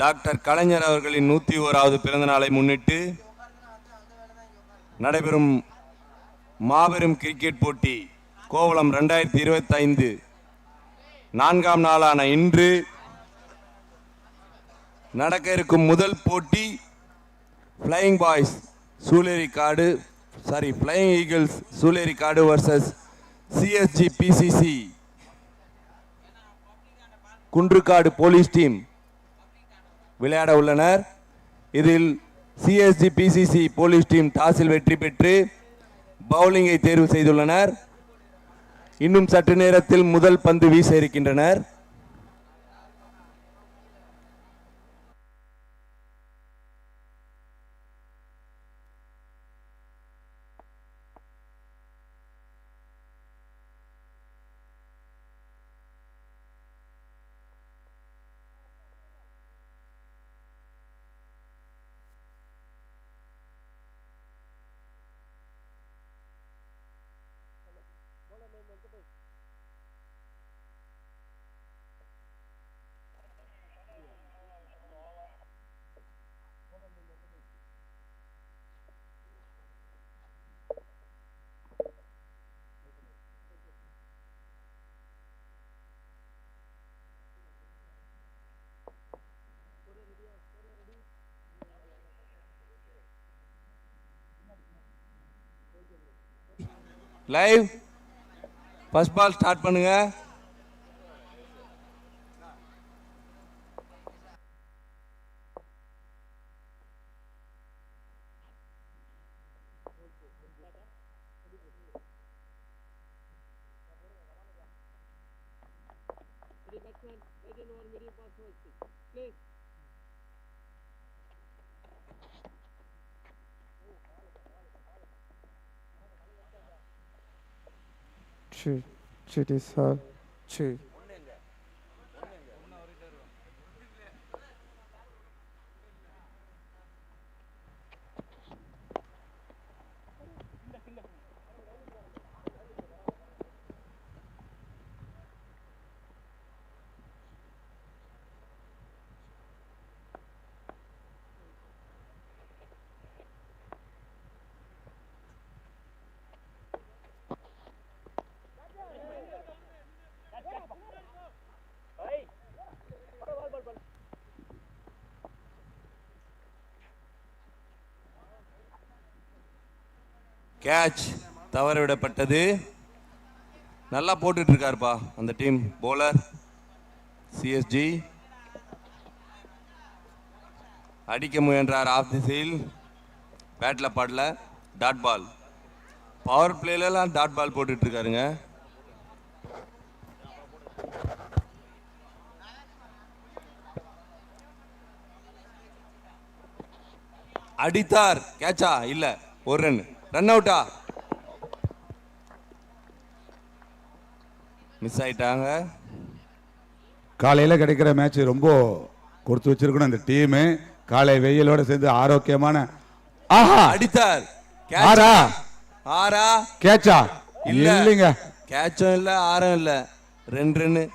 Doctor கலைஞர் அவர்களின் 101வது பிறந்த நாளை முன்னிட்டு நடைபெறும் மாபெரும் கிரிக்கெட் போட்டி கோவளம் 2025 4ஆம் நாளான இன்று நடக்க இருக்கும் முதல் போட்டி flying eagles Soolerikkadu versus CSG PCC குன்றுக்காடு police team விளையாட உள்ளனர். இதில் சிஎஸ்ஜி பிசிசி போலீஸ் டீம் டாஸில் வெற்றி பெற்று பவுலிங்கை தேர்வு செய்துள்ளனர். இன்னும் சற்று நேரத்தில் முதல் பந்து வீச இருக்கின்றனர். லைவ் ஃபர்ஸ்ட் பால் ஸ்டார்ட் பண்ணுங்க. Chitty sir, chi. கேட்ச் தவறவிடப்பட்டது. நல்லா போட்டுட்டு இருக்காருப்பா அந்த டீம் போலர் சிஎஸ்ஜி. அடிக்க முயன்றார் ஆஃப் திசையில், பேட்ல பாடல. Dot ball. பவர் பிளேலாம் டாட் பால் போட்டுட்டு இருக்காருங்க. அடித்தார். கேட்சா இல்ல, ஒரு ரன். ரன் அவுட்டா? மிஸ் ஆயிட்டாங்க. காலையில் கிடைக்கிற மேட்ச் ரொம்ப கொடுத்து வச்சிருக்கணும் அந்த டீமு. காலை வெயிலோட சேர்ந்து ஆரோக்கியமான. ஆஹா, அடித்தார். ஆறா ஆறா கேட்சா? இல்லைங்க, கேட்சும் இல்ல ஆறும் இல்ல, 2 ரன்னு.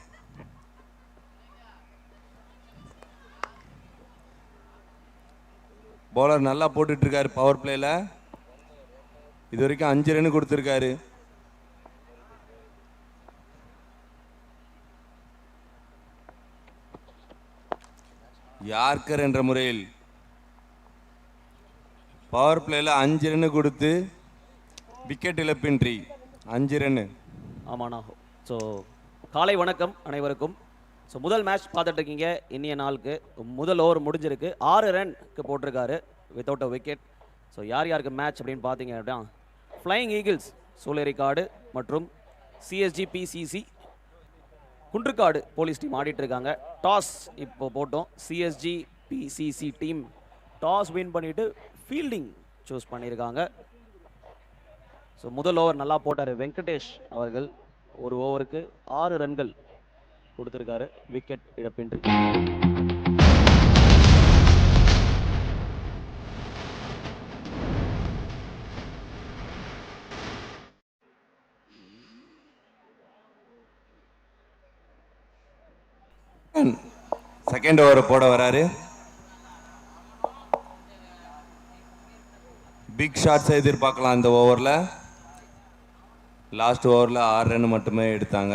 பவுலர் நல்லா போட்டுட்டு இருக்காரு பவர் பிளேல. இது வரைக்கும் 5 ரன் கொடுத்திருக்காரு. யார்கர் என்ற முறையில் பவர் பிளேல 5 ரன் கொடுத்து விக்கெட் இழப்பின்றி 5 ரன். ஆமாண்ணா. ஸோ காலை வணக்கம் அனைவருக்கும். ஸோ முதல் மேட்ச் பார்த்துட்டு இருக்கீங்க. இன்னைய நாளுக்கு முதல் ஓவர் முடிஞ்சிருக்கு. 6 ரன்க்கு போட்டிருக்காரு வித்தவுட் அ விக்கெட். ஸோ யார் யாருக்கு மேட்ச் அப்படின்னு பார்த்தீங்க அப்படின்னா, ஃப்ளையிங் ஈகிள்ஸ் சூலேரிக்காடு மற்றும் சிஎஸ்ஜி பிசிசி குன்றுக்காடு போலீஸ் டீம் ஆடிட்டு இருக்காங்க. டாஸ் இப்போ போட்டோம். CSG PCC team toss win பண்ணிட்டு ஃபீல்டிங் சூஸ் பண்ணியிருக்காங்க. ஸோ முதல் ஓவர் நல்லா போட்டார் வெங்கடேஷ் அவர்கள். ஒரு ஓவருக்கு 6 ரன்கள் கொடுத்துருக்காரு விக்கெட் இழப்பின்றி. செகண்ட் ஓவர் போட வராரு. பிக் ஷாட்ஸ் எதிர்பார்க்கலாம் இந்த ஓவரில். லாஸ்ட் ஓவரில் 6 ரன் மட்டுமே எடுத்தாங்க.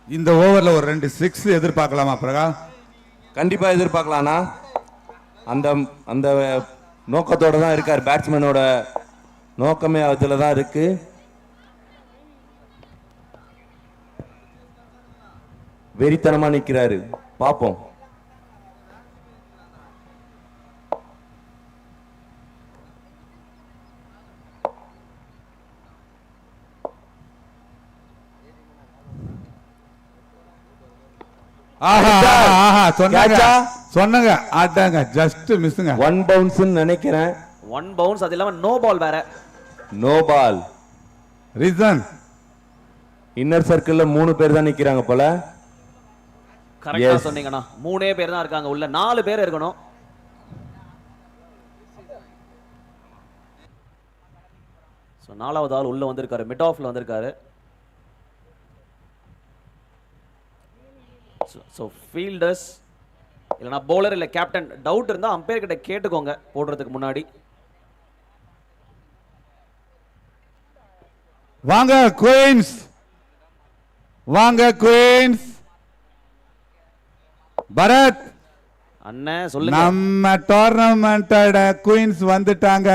இந்த ஓவர்ல ஒரு 2 6 எதிர்பார்க்கலாமா பிரகா? கண்டிப்பா எதிர்பார்க்கலாம்னா அந்த அந்த நோக்கத்தோட தான் இருக்கார். பேட்ஸ்மேனோட நோக்கமே அதுல தான் இருக்கு. வெறித்தனமா நிக்கிறாரு. பாப்போம். சொன்னங்க ஆட்டாங்க ஜஸ்ட் மிஸ்ஸுங்க. 1 பவுன்ஸ் நினைக்கிறேன். 1 பவுன்ஸ், அது இல்லாம நோ பால் வேற. No ball. ரீசன் இன்னர் சர்க்கிள்ல 3 பேர் தான் நிக்கிறாங்க போல. கரெக்டா Yes. சொன்னீங்கண்ணா. 3 பேர் தான் இருக்காங்க, உள்ள 4 பேர் இருக்கணும். ஸோ 4வது ஆள் உள்ள வந்திருக்காரு, மிட் ஆஃப்ல வந்திருக்காரு. ஸோ ஃபீல்டர்ஸ் இல்லைனா பவுலர் இல்லை கேப்டன் டவுட் இருந்தால் அம்பையர் கிட்ட கேட்டுக்கோங்க போடுறதுக்கு முன்னாடி. வாங்க குயின்ஸ், வாங்க குயின்ஸ். பரத் அண்ணன் சொல்லுங்க. நம்ம டோர்னமெண்டோட குயின்ஸ் வந்துட்டாங்க.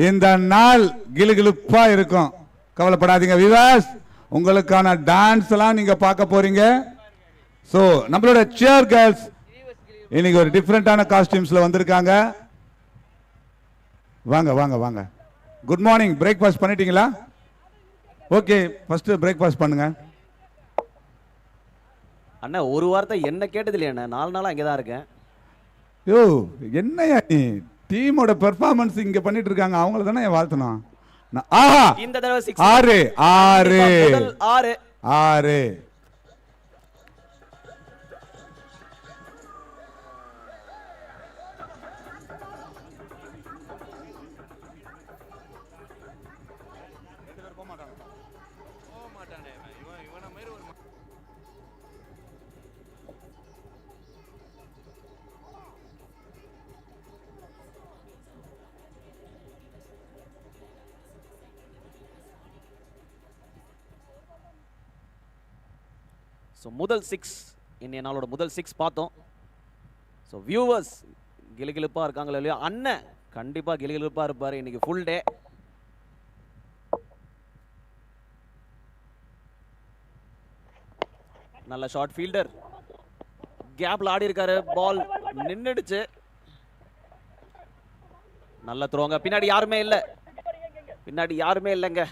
இந்த நாள் கிளுகிளுப்பா இருக்கும், கவலைப்படாதீங்க விவாஸ். உங்களுக்கான டான்ஸ் எல்லாம் நீங்க பார்க்க போறீங்க. சோ நம்மளோட சியர் கேர்ள்ஸ் இன்னைக்கு ஒரு டிஃபரெண்டான காஸ்டியூம்ஸ்ல வந்திருக்காங்க. வாங்க வாங்க வாங்க. Good morning. பிரேக்ஃபாஸ்ட் பண்ணிட்டீங்களா? ஓகே, ஃபர்ஸ்ட் பிரேக்ஃபாஸ்ட் பண்ணுங்க. அண்ணன் ஒரு வார்த்தை என்ன கேட்டது இல்லையா அண்ணன்? 4 நாளா அங்கே தான் இருக்கேன். யோ என்னையா நீ டீமோட பெர்ஃபார்மன்ஸ் இங்க பண்ணிட்டு இருக்காங்க, அவங்கள தானே வாழ்த்தணும். ஆஹா, இந்த தடவை 6. 6 6 முதல் 6 6. ஸோ முதல் 6 இன்னைய நாளோட முதல் 6 பார்த்தோம். ஸோ வியூவர்ஸ் கிளுகிளுப்பாக இருக்காங்களோ இல்லையோ, அண்ணன் கண்டிப்பாக கிளுகிளுப்பாக இருப்பார் இன்னைக்கு ஃபுல் டே. நல்ல ஷார்ட் ஃபீல்டர், கேப்ல ஆடி இருக்காரு, பால் நின்னுடுச்சு. நல்ல த்ரோங்க, பின்னாடி யாருமே இல்லை, பின்னாடி யாருமே இல்லைங்க.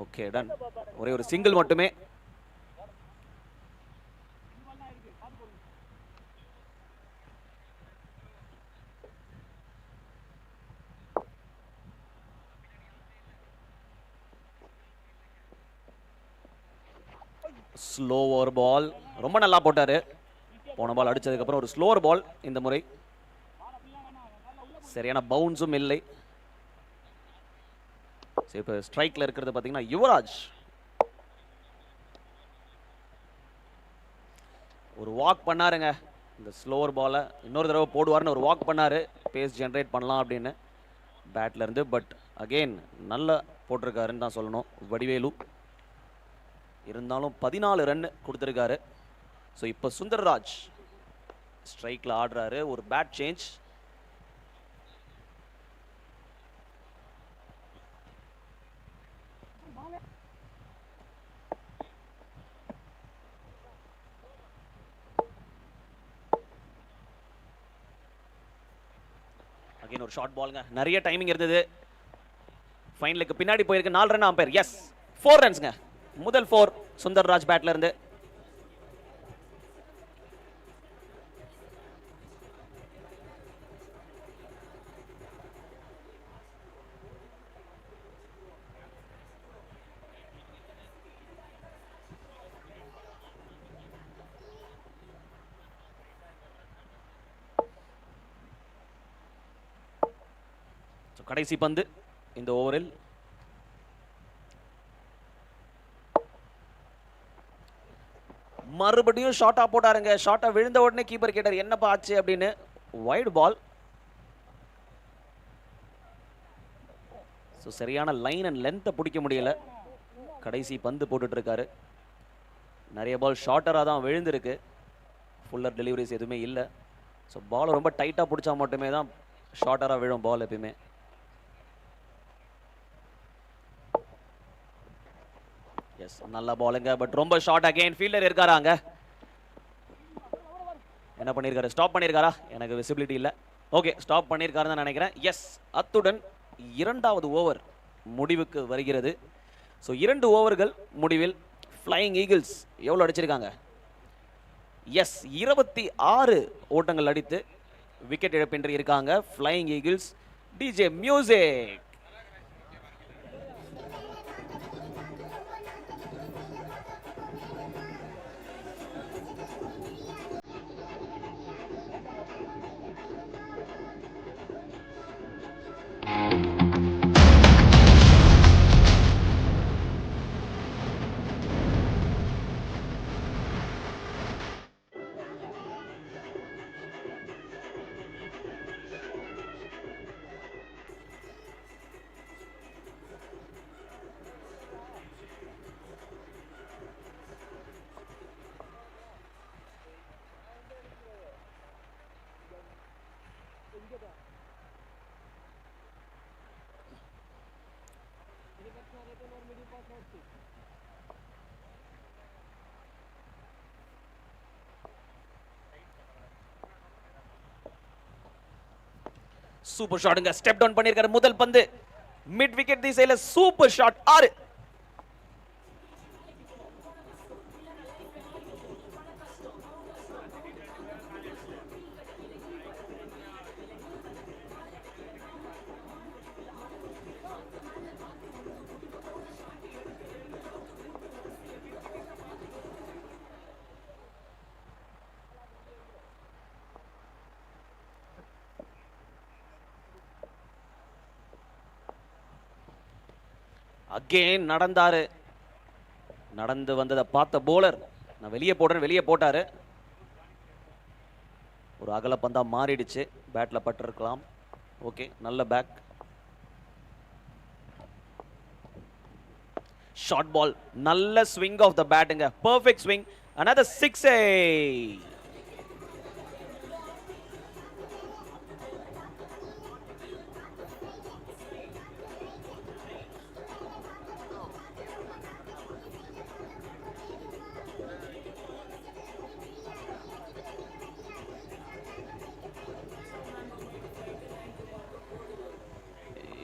ஓகே டன், ஒரே ஒரு சிங்கிள் மட்டுமே. ஸ்லோவர் பால், ரொம்ப நல்லா போட்டாரு. போன பால் அடிச்சதுக்கு அப்புறம் ஒரு ஸ்லோவர் பால் இந்த முறை. சரியான பவுன்ஸும் இல்லை. இப்போ ஸ்ட்ரைக்ல இருக்கிறது பாத்தீங்கன்னா யுவராஜ். ஒரு வாக் பண்ணாருங்க இந்த ஸ்லோவர் பாலை, இன்னொரு தடவை போடுவார்னு ஒரு வாக் பண்ணாரு, பேஸ் ஜென்ரேட் பண்ணலாம் அப்படின்னு பேட்ல இருந்து. பட் அகெயின் நல்லா போட்டிருக்காருன்னு தான் சொல்லணும் வடிவேலு. இருந்தாலும் 14 ரன் கொடுத்துருக்காரு. ஸோ இப்போ சுந்தர்ராஜ் ஸ்ட்ரைக்கில் ஆடுறாரு. ஒரு பேட் சேஞ்ச். அகைன் ஒரு ஷார்ட் பால்ங்க, நிறைய டைமிங் இருந்தது. ஃபைனலுக்கு பின்னாடி போயிருக்கு. 4 ரன் அம்பையர். எஸ், 4 ரன்ஸ்ங்க. முதல் 4 சுந்தர்ராஜ் பேட்ல இருந்து. கடைசி பந்து இந்த ஓவரில். மறுபடியும் ஷார்ட்டா போட்டாருங்க. ஷார்ட்டா விழுந்த உடனே கீப்பர் கேட்டார் என்னப்பா ஆச்சு அப்படின்னு. Wide ball. ஸோ சரியான லைன் அண்ட் லென்த்தை பிடிக்க முடியல. கடைசி பந்து போட்டுட்டு இருக்காரு. நிறைய பால் ஷார்ட்டராக தான் விழுந்திருக்கு. ஃபுல்லர் டெலிவரிஸ் எதுவுமே இல்லை. ஸோ பால் ரொம்ப டைட்டாக பிடிச்சா மட்டுமே தான் ஷார்ட்டராக விழும் பால் எப்பயுமே. எஸ், நல்ல பாலுங்க. பட் ரொம்ப ஷார்ட். Again fielder இருக்காராங்க. என்ன பண்ணியிருக்காரு? ஸ்டாப் பண்ணியிருக்காரா? எனக்கு விசிபிலிட்டி இல்லை. ஓகே, ஸ்டாப் பண்ணியிருக்காருன்னு தான் நினைக்கிறேன். எஸ், அத்துடன் இரண்டாவது ஓவர் முடிவுக்கு வருகிறது. ஸோ 2 ஓவர்கள் முடிவில் ஃப்ளையிங் ஈகிள்ஸ் எவ்வளோ அடிச்சிருக்காங்க? எஸ், 26 ஓட்டங்கள் அடித்து விக்கெட் இழப்பின்றி இருக்காங்க flying eagles. DJ music. Super ஷாட்டுங்க. ஸ்டெப் டவுன் பண்ணியிருக்காரு. முதல் பந்து மிட் விக்கெட் திசையில சூப்பர் ஷாட். 6. அகெயின் நடந்தாரு. நடந்து வந்ததை பார்த்த போலர் நான் வெளியே போடுறேன், வெளியே போட்டாரு. ஒரு அகல பந்தா மாறிடுச்சு. பேட்ல பட்டிருக்கலாம். ஓகே, நல்ல பேக். Short ball. நல்ல ஸ்விங் ஆஃப் த பேட்டுங்க. Perfect swing. another 6.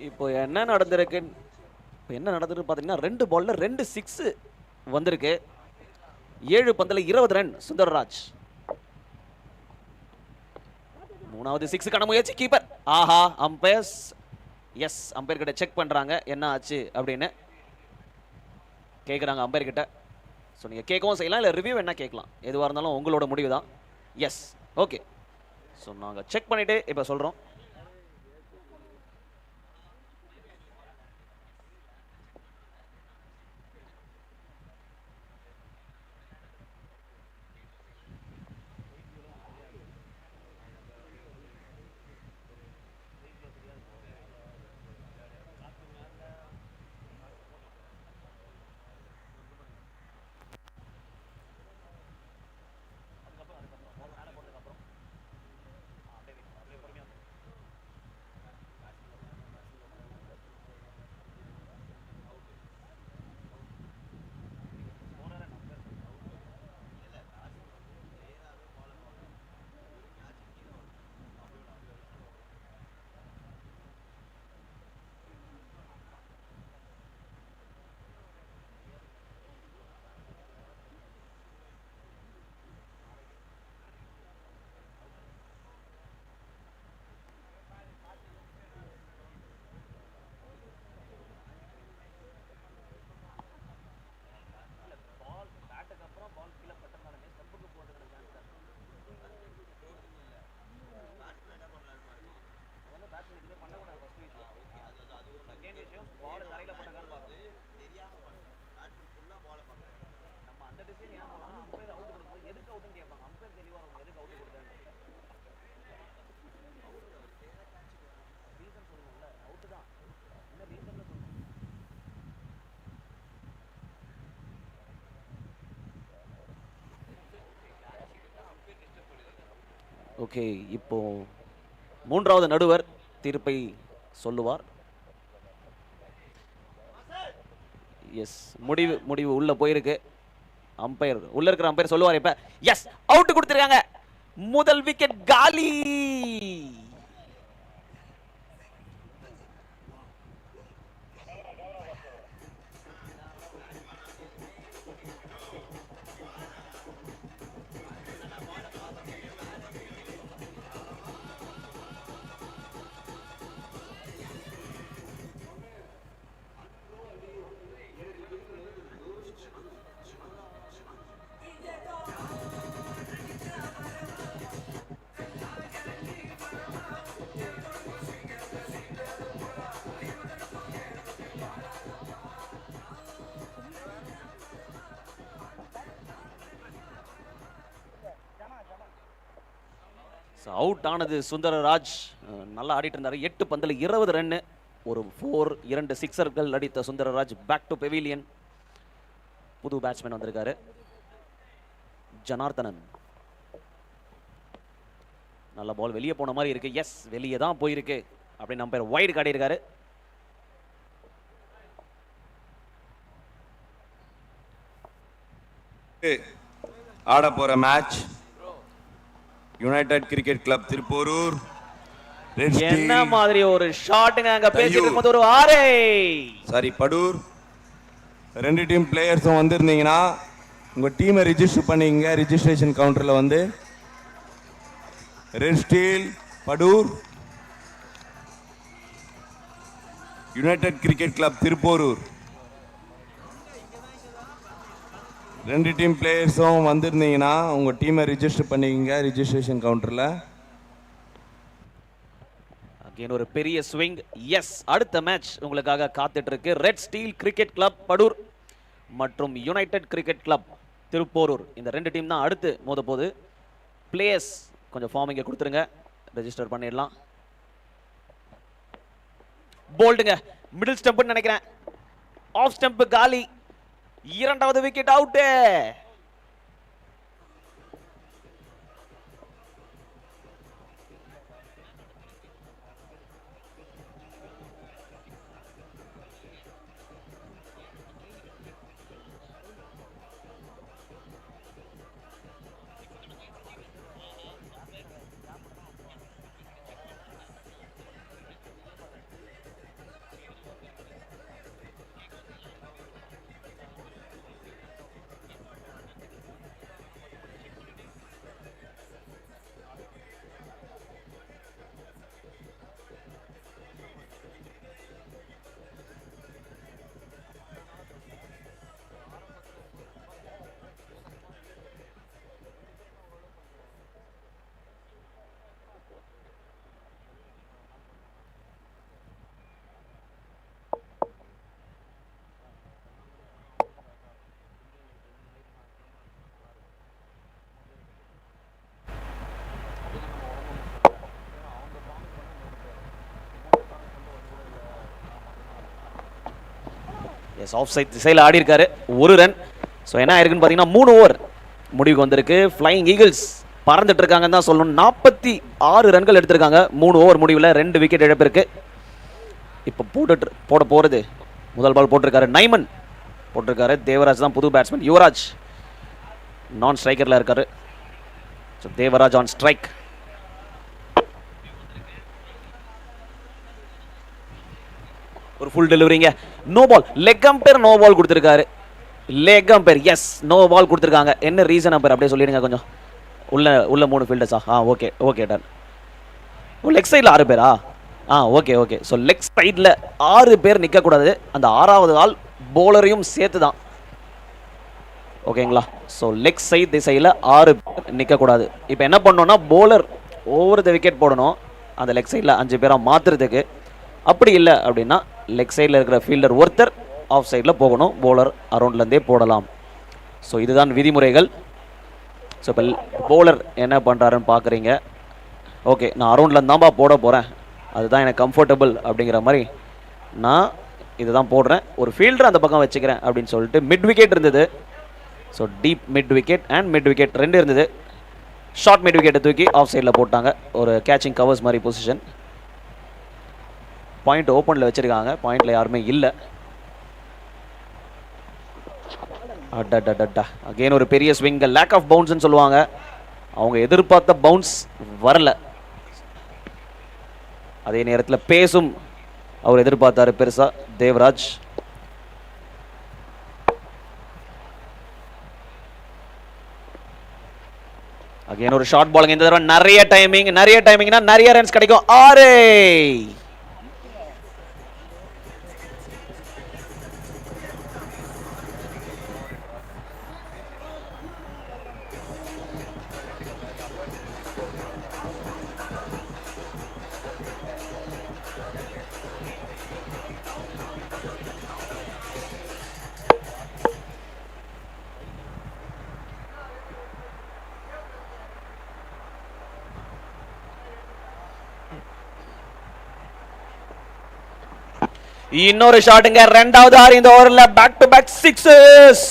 இப்போ என்ன நடந்திருக்கு? என்ன நடந்திருக்கு பார்த்தீங்கன்னா 2 பால்ல 2 6 வந்திருக்கு. 7 பந்துல 20 ரன் சுந்தர்ராஜ். 3வது 6க்கான முயற்சி. கீப்பர். ஆஹா, அம்பையர்ஸ். எஸ், அம்பையர் கிட்ட செக் பண்றாங்க என்ன ஆச்சு அப்படின்னு கேட்குறாங்க அம்பையர் கிட்ட. ஸோ நீங்கள் கேட்கவும் செய்யலாம், இல்லை ரிவ்யூ என்ன கேட்கலாம். எதுவாக இருந்தாலும் உங்களோட முடிவு தான். Yes, okay. ஸோ நாங்கள் செக் பண்ணிட்டு இப்போ சொல்கிறோம். நம்ம அந்த டிசைன் ஏன் போலாம்? ஓகே, இப்போ மூன்றாவது நடுவர் தீர்ப்பை சொல்லுவார். எஸ், முடிவு உள்ள போயிருக்கு. அம்பையர் உள்ள இருக்கிற அம்பையர் சொல்லுவார் இப்ப. எஸ், அவுட் கொடுத்திருக்காங்க. முதல் விக்கெட் காலி. அவுட் ஆனது சுந்தரராஜ். நல்லா ஆடிட்டு இருந்தாரு. 8 பந்தில் 20 ரன், ஒரு 4, 2 சிக்ஸர்கள் அடித்த சுந்தரராஜ் பேக் டு பெவிலியன். புது பேட்ஸ்மேன் வந்திருக்காரு, ஜனார்தனன். நல்ல பால் வெளியே போன மாதிரி இருக்கு. எஸ், வெளியே தான் போயிருக்கு அப்படின்னு நம்ம வைடு காட்டியிருக்காரு. ஆட போற match united cricket club Thiruporur. என்ன மாதிரி ஒரு ஷாட்டுங்க அங்க பேசிட்டு இருக்கும்போது ஒரு ஆரே. சாரி, படூர். 2 டீம் பிளேயர்ஸும் வந்திருந்தீங்கன்னா உங்க டீமை ரிஜிஸ்டர் பண்ணிங்க. ரிஜிஸ்ட்ரேஷன் கவுண்டர்ல வந்து red steel Padur, united cricket club Thiruporur. 2 team பிளேயர்ஸும் வந்திருந்தீங்கன்னா உங்க டீமை ரிஜிஸ்டர் பண்ணிக்கங்க ரிஜிஸ்ட்ரேஷன் கவுண்டர்ல. அகைன் ஒரு பெரிய ஸ்விங். எஸ், அடுத்த மேட்ச் உங்களுக்காக காத்துட்டு இருக்கு. Red steel cricket club Padur மற்றும் யுனைடெட் கிரிக்கெட் கிளப் திருப்போரூர். இந்த 2 டீம் தான் அடுத்து மோத போகுது. பிளேயர்ஸ் கொஞ்சம் ஃபார்ம் இங்க கொடுத்துருங்க, ரெஜிஸ்டர் பண்ணிடலாம். போல்டுங்க, மிடில் ஸ்டம்ப்னு நினைக்கிறேன். ஆஃப் ஸ்டம்ப் காலி. இரண்டாவது wicket out. Yes, off side திசையில் ஆடி இருக்காரு. ஒரு ரன். ஸோ என்ன ஆயிருக்குன்னு பார்த்தீங்கன்னா 3 ஓவர் முடிவுக்கு வந்திருக்கு. ஃப்ளைங் ஈகிள்ஸ் பறந்துட்டு இருக்காங்கன்னு தான் சொல்லணும். 46 ரன்கள் எடுத்திருக்காங்க 3 ஓவர் முடிவில். 2 விக்கெட் இழப்பிருக்கு. இப்போ போட போகிறது முதல் பால் போட்டிருக்காரு நைமன் போட்டிருக்காரு. தேவராஜ் தான் புது பேட்ஸ்மேன். யுவராஜ் நான் ஸ்ட்ரைக்கரில் இருக்காரு. So Devaraj on strike. ஒரு ஃபுல் டெலிவரிங்க. No ball. Leg umpire no ball கொடுத்துருக்காரு. Leg umpire yes, no ball கொடுத்துருக்காங்க. என்ன ரீசன் அம்பேர் அப்படியே சொல்லிடுங்க கொஞ்சம். உள்ள 3 ஃபீல்டர்ஸா? Okay done. லெக் சைடில் 6 பேரா? ஓகே. ஸோ லெக் சைடில் 6 பேர் நிற்கக்கூடாது. அந்த 6வது ஆள் போலரையும் சேர்த்து தான். ஓகேங்களா? ஸோ லெக் சைட் திசையில் 6 பேர் நிற்கக்கூடாது. இப்போ என்ன பண்ணோன்னா போலர் ஓவர் த விக்கெட் போடணும். அந்த லெக் சைடில் 5 பேராக மாற்றுறதுக்கு. அப்படி இல்லை அப்படின்னா லெக் சைடில் இருக்கிற ஃபீல்டர் ஒருத்தர் ஆஃப் சைடில் போகணும். போலர் அரௌண்ட்லேருந்தே போடலாம். ஸோ இதுதான் விதிமுறைகள். ஸோ இப்போ பவுலர் என்ன பண்ணுறாருன்னு பார்க்குறீங்க. ஓகே, நான் அரௌண்டில் தான்ப்பா போட போகிறேன், அதுதான் எனக்கு கம்ஃபர்டபுள் அப்படிங்கிற மாதிரி நான் இதுதான் போடுறேன், ஒரு ஃபீல்டர் அந்த பக்கம் வச்சுக்கிறேன் அப்படின்னு சொல்லிட்டு மிட் விக்கெட் இருந்தது. So deep mid wicket and mid wicket ரெண்டு இருந்தது. ஷார்ட் மிட் விக்கெட்டை தூக்கி ஆஃப் சைடில் போட்டாங்க, ஒரு கேச்சிங் கவர்ஸ் மாதிரி பொசிஷன். பாயிண்ட் ஓப்பனில் வச்சுருக்காங்க, பாயிண்டில் யாருமே இல்லை. அட்டா அகெயின் ஒரு பெரிய ஸ்விங், லேக் ஆஃப் பவுன்ஸ்ன்னு சொல்லுவாங்க. அவங்க எதிர்பார்த்த பவுன்ஸ் வரல. அதே நேரத்தில் பேசும் அவர் எதிர்பார்த்தாரு பெருசா தேவராஜ். அகைன் ஒரு ஷார்ட் பாலிங். இந்த தடவை நிறைய டைமிங்னா நிறைய ரன்ஸ் கிடைக்கும். 6. இன்னொரு ஷாட்டுங்க, ரெண்டாவது 6 இந்த ஓவர்ல, பேக் டு பேக் 6s.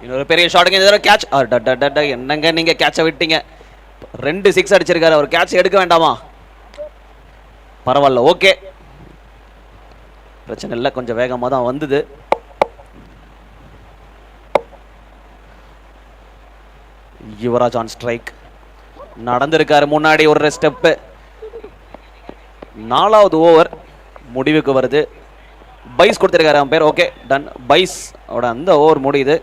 இன்னொரு பெரிய ஷாட்டுங்க, இந்த தடவை கேட்ச். என்னங்க நீங்க கேட்சை விட்டீங்க, 2 6 அடிச்சிருக்காரு அவர், கேட்ச் எடுக்க வேண்டாமா? பரவாயில்ல, ஓகே, பிரச்சனை இல்லை, கொஞ்சம் வேகமாக தான் வந்தது. யுவராஜ் ஆன் ஸ்ட்ரைக் நடந்திருக்காரு, முன்னாடி ஒரு ஸ்டெப்பு. 4வது ஓவர் முடிவுக்கு வருது. பைஸ் கொடுத்திருக்காரு அவன் பேர். Okay, ton. பைஸ் ஓட அந்த ஓவர் முடியுது.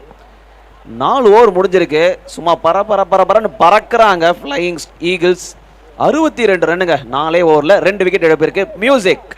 4 ஓவர் முடிஞ்சிருக்கு. சும்மா பரன்னு பறக்குறாங்க ஃப்ளையிங் ஈகிள்ஸ். 62 ரன்னுங்க 4 ஓவரில், 2 விக்கெட் இழப்பிற்கு. மியூசிக்.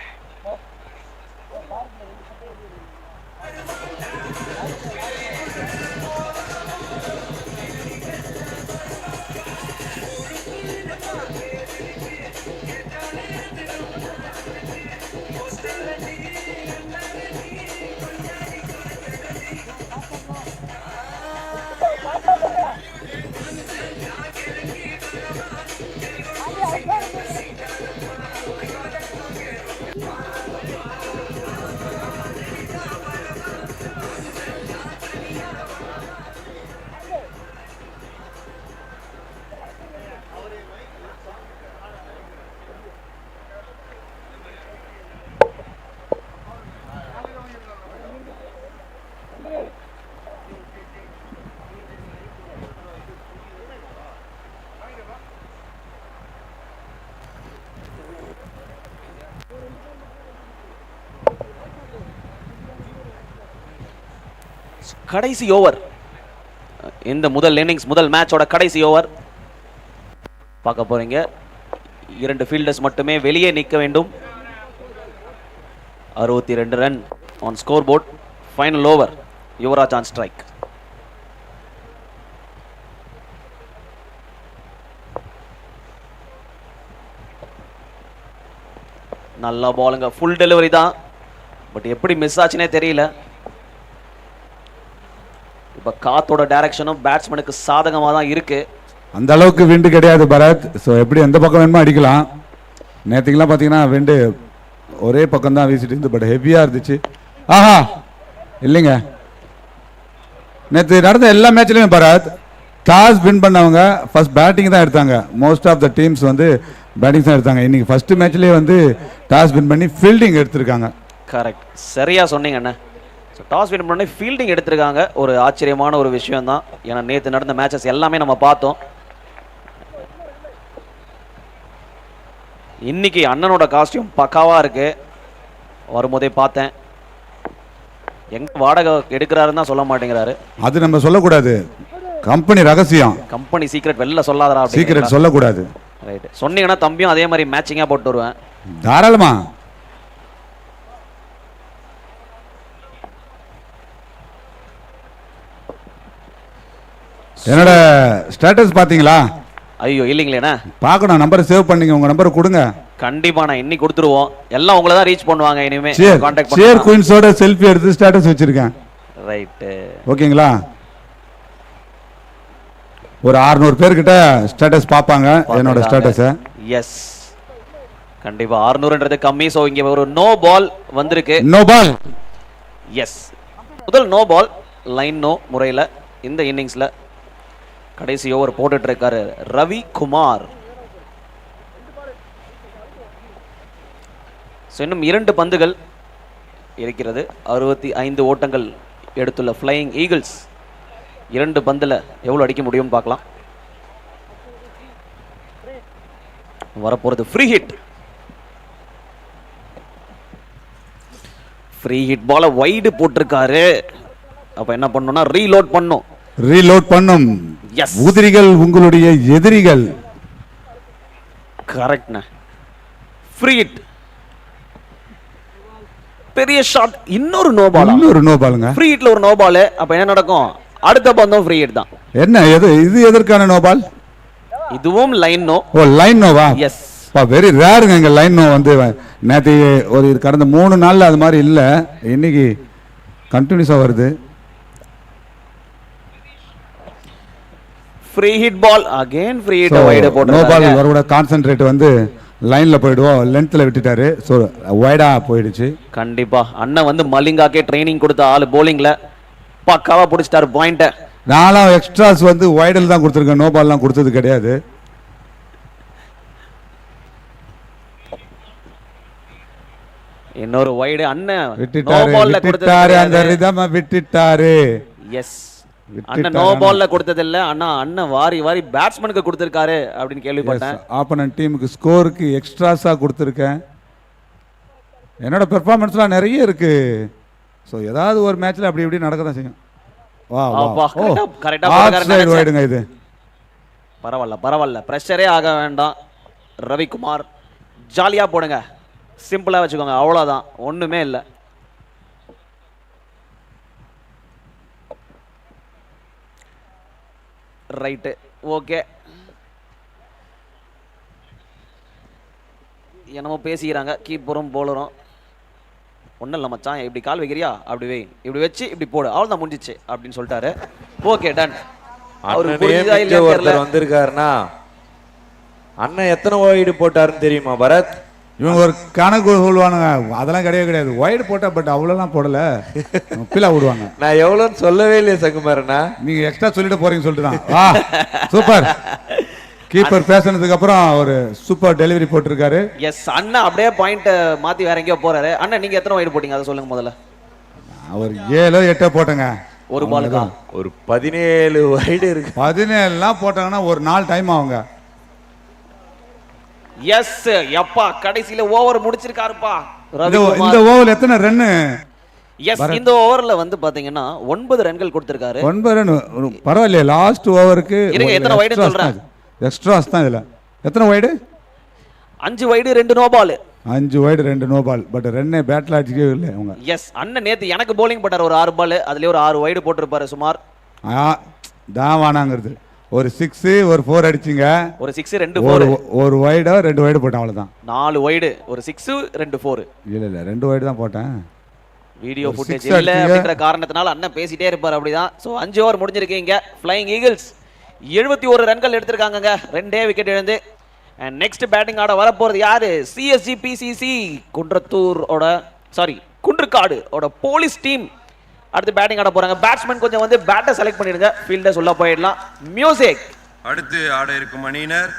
கடைசி ஓவர், இந்த முதல் இன்னிங்ஸ், முதல் மேட்சோட கடைசி ஓவர் பார்க்க போறீங்க. 2 ஃபீல்டர்ஸ் மட்டுமே வெளியே நிற்க வேண்டும். 62 run on score board. Final over, Yuvraj on strike. நல்ல பாலுங்க, ஃபுல் டெலிவரி தான், பட் எப்படி மிஸ் ஆச்சுனே தெரியல. இப்போ காத்தோட டைரக்ஷனும் பேட்ஸ்மேனுக்கு சாதகமாக தான் இருக்கு. அந்த அளவுக்கு விண்டு கிடையாது பரத். ஸோ எப்படி எந்த பக்கம் வேணுமோ அடிக்கலாம். நேற்றுக்கெல்லாம் பார்த்தீங்கன்னா விண்டு ஒரே பக்கம் தான் வீசிட்டு இருந்து, பட் ஹெவியாக இருந்துச்சு. ஆஹா, இல்லைங்க, நேற்று நடந்த எல்லா மேட்ச்லையுமே பரத் டாஸ் வின் பண்ணவங்க ஃபர்ஸ்ட் பேட்டிங் தான் எடுத்தாங்க. மோஸ்ட் ஆஃப் த டீம்ஸ் வந்து பேட்டிங் தான் எடுத்தாங்க. இன்னைக்கு ஃபர்ஸ்ட் மேட்ச்லேயே வந்து டாஸ் வின் பண்ணி ஃபீல்டிங் எடுத்திருக்காங்க. கரெக்ட், சரியா சொன்னீங்க அண்ணா. ஸோ டாஸ் வின் பண்ணி ஃபீல்டிங் எடுத்திருக்காங்க. ஒரு ஆச்சரியமான ஒரு விஷயம் தான். ஏன்னா நேற்று நடந்த மேட்சஸ் எல்லாமே நம்ம பார்த்தோம். இன்னைக்கு அண்ணனோட காஸ்டியூம் பக்காவா இருக்கு. வரும்போதே பார்த்தேன். எங்க வாடகை எடுக்கிறாருன்னு தான் சொல்ல மாட்டேங்கிறாரு. அது நம்ம சொல்லக்கூடாது, கம்பெனி ரகசியம். கம்பெனி சீக்ரெட் வெளில சொல்லாதடா. சீக்ரெட் சொல்லக்கூடாது. ரைட், சொன்னீங்கன்னா தம்பியும் அதே மாதிரி மேட்சிங்கா போட்டு வருவேன். தாராளமா. என்னோட ஸ்டேட்டஸ் பாத்தீங்களா? ஐயோ இல்லைங்களேண்ணா. பார்க்கணும். நம்பரை சேவ் பண்ணீங்க, உங்க நம்பரை கொடுங்க. கண்டிப்பா நான் இன்னி கொடுத்துருவோம். எல்லாம் உங்களை தான் ரீச் பண்ணுவாங்க இனிமே. கான்டாக்ட் ஷேர் குயின்ஸோட செல்ஃபி எடுத்து ஸ்டேட்டஸ் வச்சிருக்கேன். ரைட், ஓகேங்களா? ஒரு 600 பேர்கிட்ட ஸ்டேட்டஸ் பார்ப்பாங்க என்னோட ஸ்டேட்டஸை. எஸ், கண்டிப்பா 600ன்றது கம்மி. ஸோ இங்க ஒரு நோ பால் வந்திருக்கு. No ball. எஸ், முதல் நோ பால் லைன் நோ முறையில் இந்த இன்னிங்ஸ்ல கடைசி ஓவர் போட்டுட்டு இருக்காரு ரவி குமார். இன்னும் 2 பந்துகள் இருக்கிறது. 65 ஓட்டங்கள் எடுத்துள்ள ஃப்ளையிங் ஈகிள்ஸ் 2 பந்துல எவ்வளவு அடிக்க முடியும் பார்க்கலாம். வரப்போறது ஃப்ரீ ஹிட். ஃப்ரீ ஹிட் பால வைடு போட்டிருக்காரு. அப்ப என்ன பண்ணணும்னா ரீலோட் பண்ணும். ரீலோட் பண்ணும். எஸ், உதிரிகள் உங்களுடைய எதிரிகள். கரெக்ட்ண்ணா. ஃப்ரீ ஹிட், பெரிய ஷாட். இன்னொரு நோ பால். இன்னொரு நோ பாலுங்க. ஃப்ரீ ஹிட்ல ஒரு நோ பால். அப்ப என்ன நடக்கும்? அடுத்த பந்தும் ஃப்ரீ ஹிட் தான். என்ன இது எதற்கான நோ பால்? இதுவும் லைன் நோ. ஓ, லைன் நோவா? எஸ், வெரி ரேருங்க இங்க லைன் நோ வந்து. நேற்று ஒரு கடந்த 3 நாள்ல அது மாதிரி இல்ல, இன்னைக்கு கண்டினியூஸா வருது. Free hit ball again. Free hit wide போட்டு நோ பால் வரோட கான்சென்ட்ரேட் வந்து லைன்ல போயிடுவோம். லென்த்ல விட்டுட்டாரு. ஸோ வைடா போயிடுச்சு. கண்டிப்பா அண்ணன் வந்து மலிங்காக்கே ட்ரைனிங் கொடுத்த ஆளு போலிங்ல பக்காவா பிடிச்சிட்டாரு பாயிண்ட. நானும் எக்ஸ்ட்ராஸ் வந்து வைடல் தான் கொடுத்துருக்கேன், நோ பால்லாம் கொடுத்தது கிடையாது. இன்னொரு வைடு அண்ணன் விட்டுட்டாரு. அந்த ரிதம விட்டுட்டாரு. எஸ், அண்ணன் நோ பால்ல கொடுத்தது இல்ல, ஆனா அண்ணன் வாரி வாரி பேட்ஸ்மேனுக்கு கொடுத்திருக்காரு அப்படின்னு கேள்விப்பட்டேன். ஆப்போனன்ட் டீமுக்கு ஸ்கோருக்கு எக்ஸ்ட்ராஸா கொடுத்துருக்கேன். என்னோட பெர்ஃபார்மன்ஸ்லாம் நிறைய இருக்கு. ஸோ ஏதாவது ஒரு மேட்ச்ல அப்படி இப்படி நடக்க தான் செய்யும். வா வா, கரெக்டா வைடுங்க இது. பரவாயில்ல பரவாயில்ல, பிரஷரே ஆக வேண்டாம். ரவிக்குமார் ஜாலியா போடுங்க, சிம்பிளா வச்சுக்கோங்க, அவ்வளவுதான், ஒண்ணுமே இல்லை. Right, okay. என்னமோ பேசிக்கிறாங்க கீப்பரும் போலரும். ஒன்றும் இல்லை மச்சான், இப்படி கால் வைக்கிறியா, அப்படி வை, இப்படி வச்சு இப்படி போடு, அவ்வளோதான் முடிஞ்சிச்சு அப்படின்னு சொல்லிட்டாரு. Okay, done. ஒருத்தர் வந்திருக்காருன்னா அண்ணன் எத்தனை வைடு போட்டாருன்னு தெரியுமா பரத்? இவங்க ஒரு கணக்கு சொல்லுவானுங்க, அதெல்லாம் கிடையவே கிடையாது. வைடு போட்டா, பட் அவ்வளோலாம் போடல, கீழே விடுவாங்க. நான் எவ்வளோன்னு சொல்லவே இல்லையே சங்குமாரண்ணா, நீங்க எக்ஸ்ட்ரா சொல்லிட்டு போறீங்கன்னு சொல்லிட்டு தான். சூப்பர். கீப்பர் பேசினதுக்கு அப்புறம் ஒரு சூப்பர் டெலிவரி போட்டிருக்காரு. எஸ், அண்ணா அப்படியே பாயிண்ட் மாத்தி வேற எங்கேயோ போறாரு. அண்ணா நீங்க எத்தனை வைடு போட்டீங்க அதை சொல்லுங்க முதல்ல. ஒரு 7 8 போட்டங்க. ஒரு பாலுக்கா ஒரு 17 வைடு இருக்கு. 17லாம் போட்டாங்கன்னா ஒரு 4 டைம் ஆகுங்க. எஸ், எப்பா கடைசியில ஓவர் முடிச்சிருக்காருப்பா இந்த ஓவர் எத்தனை ரன்? எஸ், இந்த ஓவர்ல வந்து பாத்தீங்கன்னா 9 ரன்கள் கொடுத்திருக்காரு. 9 ரன் பரவாயில்லையே. லாஸ்ட் ஓவருக்கு எத்தனை வைடு சொல்றேன்? எக்ஸ்ட்ராஸ் தான் இதுல. எத்தனை wide? 5 wide 2 no ball. 5 wide 2 no ball. But ரன்னே பேட்ல அடிக்கவே இல்லை அவங்க. எஸ், அண்ணன் நேத்து எனக்கு bowling போட்டார் ஒரு 6 பால், அதுலயே ஒரு 6 வைடு போட்டிருப்பாரு சுமார். தாவானாங்கிறது ஒரு 6 ஒரு 4 அடிச்சிங்க. ஒரு 6 2 4 ஒரு வைடா 2 வைடு போட்டேன், அவ்வளவுதான். 4 வைடு, ஒரு 6 2 4. இல்ல 2 வைடு தான் போட்டேன். வீடியோ ஃபுட்டேஜ் இல்ல அப்படிங்கற காரணத்தினால அண்ணன் பேசிட்டே இருப்பார், அப்படிதான். சோ 5 ஓவர் முடிஞ்சிருக்கீங்க. ஃளையிங் ஈகிள்ஸ் 71 ரன்கள் எடுத்திருக்காங்க, 2 விக்கெட் இழந்து. அண்ட் நெக்ஸ்ட் பேட்டிங் ஆட வர போறது யாரு? சிஎஸ்ஜி பிசிசி குன்றக்காடு ஓட போலீஸ் டீம் அடுத்து பேட்டிங் ஆட போறாங்க. பேட்ஸ்மேன் கொஞ்சம் வந்து பேட்டை செலக்ட் பண்ணிடுங்க, ஃபீல்டர்ஸ் உள்ள போயிடலாம். மியூசிக். அடுத்து ஆட இருக்கும் அணியினர்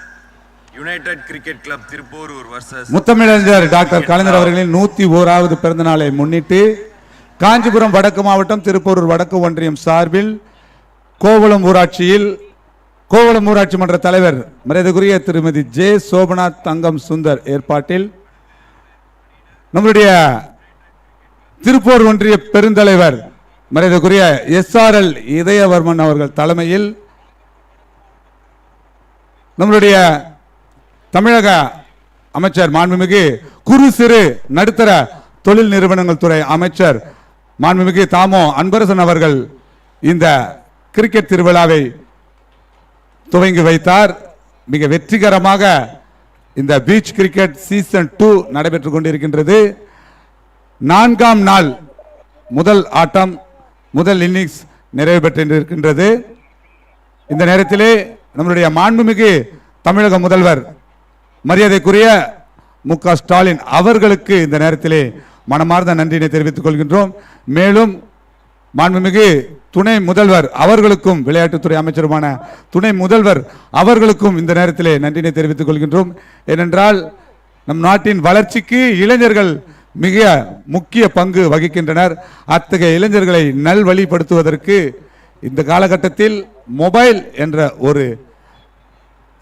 United cricket club Thiruporur versus முத்தமிழறிஞர் டாக்டர் கலைஞர் அவர்களின் 101வது பிறந்த நாளை முன்னிட்டு காஞ்சிபுரம் வடக்கு மாவட்டம் திருப்போரூர் வடக்கு ஒன்றியம் சார்பில் கோவளம் ஊராட்சி மன்ற தலைவர் மரியாதைக்குரிய திருமதி ஜே சோபநாத் தங்கம் சுந்தர் ஏற்பாட்டில் நம்முடைய திருப்போரூர் ஒன்றிய பெருந்தலைவர் மரியாதைக்குரிய SRL இதயவர்மன் அவர்கள் தலைமையில் நம்மளுடைய தமிழக அமைச்சர் மாண்புமிகு குறு சிறு நடுத்தர தொழில் நிறுவனங்கள் துறை அமைச்சர் மாண்புமிகு தாமோ அன்பரசன் அவர்கள் இந்த கிரிக்கெட் திருவிழாவை துவங்கி வைத்தார். மிக வெற்றிகரமாக இந்த பீச் கிரிக்கெட் சீசன் 2 நடைபெற்றுக் கொண்டிருக்கின்றது. 4ஆம் நாள் முதல் ஆட்டம், முதல் இன்னிங்ஸ் நிறைவு பெற்றிருக்கின்றது. இந்த நேரத்திலே நம்முடைய மாண்புமிகு தமிழக முதல்வர் மரியாதைக்குரிய மு.க. ஸ்டாலின் அவர்களுக்கு இந்த நேரத்திலே மனமார்ந்த நன்றியினை தெரிவித்துக் கொள்கின்றோம். மேலும் மாண்புமிகு துணை முதல்வர் அவர்களுக்கும், விளையாட்டுத்துறை அமைச்சருமான துணை முதல்வர் அவர்களுக்கும் இந்த நேரத்திலே நன்றியினை தெரிவித்துக் கொள்கின்றோம். ஏனென்றால் நம் நாட்டின் வளர்ச்சிக்கு இளைஞர்கள் மிக முக்கிய பங்கு வகிக்கின்றனர். அத்தகைய இளைஞர்களை நல்வழிப்படுத்துவதற்கு இந்த காலகட்டத்தில் மொபைல் என்ற ஒரு,